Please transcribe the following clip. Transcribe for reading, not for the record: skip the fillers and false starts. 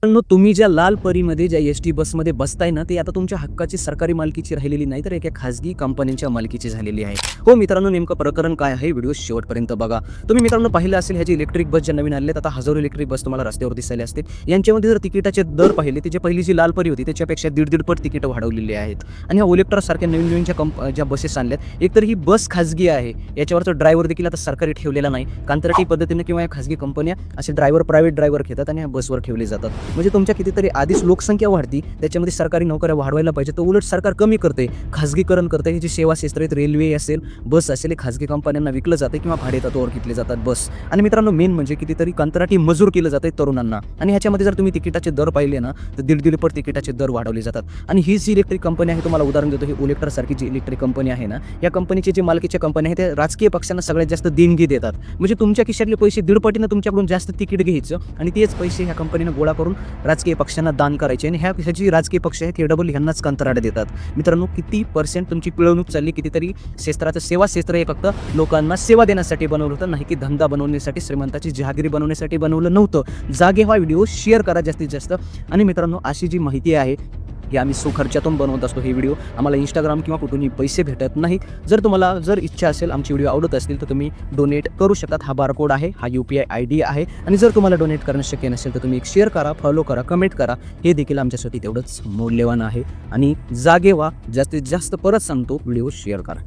मित्रांनो, तुम्ही ज्या लाल परीमध्ये ज्या एस-टी बसमध्ये बसताय ना, ते आता तुमच्या हक्काची सरकारी मालकीची राहिलेली नाही, तर एका खाजगी कंपन्यांच्या मालकीची झालेली आहे. हो मित्रांनो, नेमकं प्रकरण काय आहे? व्हिडिओ शेवटपर्यंत बघा. तुम्ही मित्रांनो पाहिलं असेल, ह्या जी इलेक्ट्रिक बस ज्या नवीन आलेल्या आहेत, आता हजारो इलेक्ट्रिक बस तुम्हाला रस्त्यावर दिसायला असतील. यांच्यामध्ये जर तिकिटाचे दर पाहिले, तर जे पहिली जी लाल परी होती, त्याच्यापेक्षा दीड पट तिकीटं वाढवलेली आहेत. आणि ह्या ओलेक्ट्रासारख्या नवीन ज्या बसेस आणल्यात, एकतर ही बस खाजगी आहे, याच्यावरचा ड्रायव्हर देखील आता सरकारी ठेवलेला नाही. कंत्राटी पद्धतीने किंवा या खाजगी कंपन्या असे प्रायव्हेट ड्रायव्हर घेतात आणि ह्या बसवर ठेवले जातात. म्हणजे तुमच्या कितीतरी आधीच लोकसंख्या वाढती, त्याच्यामध्ये सरकारी नोकऱ्या वाढवायला पाहिजे, तर उलट सरकार कमी करते, खाजगीकरण करते. ही जी सेवा क्षेत्र आहेत, रेल्वे असेल, बस असेल, हे खाजगी कंपन्यांना विकलं जाते किंवा भाडेतत्त्वावर घेतले जातात बस. आणि मित्रांनो, मेन म्हणजे कितीतरी कंत्राटी मजूर केलं जाते तरुणांना. आणि ह्याच्यामध्ये जर तुम्ही तिकिटाचे दर पाहिले ना, तर दीड तिकिटाचे दर वाढवले जातात. आणि ही जी इलेक्ट्रिक कंपनी आहे, तुम्हाला उदाहरण देतो, ही ओलेक्ट्रासारखी जी इलेक्ट्रिक कंपनी आहे ना, या कंपनीची जी मालकीच्या कंपन्या आहेत, त्या राजकीय पक्षांना सगळ्यात जास्त देणगी देतात. म्हणजे तुमच्या खिशातले पैसे 1.5 पटीनं तुमच्याकडून जास्त तिकीट घ्यायचं आणि तेच पैसे ह्या कंपनीनं गोळा करून राजकीय पक्षांना दान करायचे आणि ह्या जी राजकीय पक्ष आहेत हे डबल ह्यांनाच कंत्राट देतात. मित्रांनो, किती % तुमची पिळवणूक चालली, कितीतरी क्षेत्राचं सेवा क्षेत्र हे फक्त लोकांना सेवा देण्यासाठी बनवलं होतं, नाही की धंदा बनवण्यासाठी, श्रीमंताची जहागिरी बनवण्यासाठी बनवलं नव्हतं. जागे हा व्हिडिओ शेअर करा जास्तीत जास्त. आणि मित्रांनो, अशी जी माहिती आहे ही आम्ही स्वखर्चातून बनवत असतो. हे व्हिडिओ आम्हाला इंस्टाग्राम किंवा कुठूनही पैसे भेटत नाहीत. जर इच्छा असेल, आमचे व्हिडिओ आवडत असतील, तर तुम्ही डोनेट करू शकतात. हा बारकोड आहे, हा UPI ID आहे. आणि जर तुम्हाला डोनेट करणं शक्य नसेल, तर तुम्ही एक शेअर करा, फॉलो करा, कमेंट करा. हे देखील आमच्यासाठी तेवढंच मौल्यवान आहे. आणि जागे व्हा, जास्तीत जास्त. परत सांगतो, व्हिडिओ शेअर करा.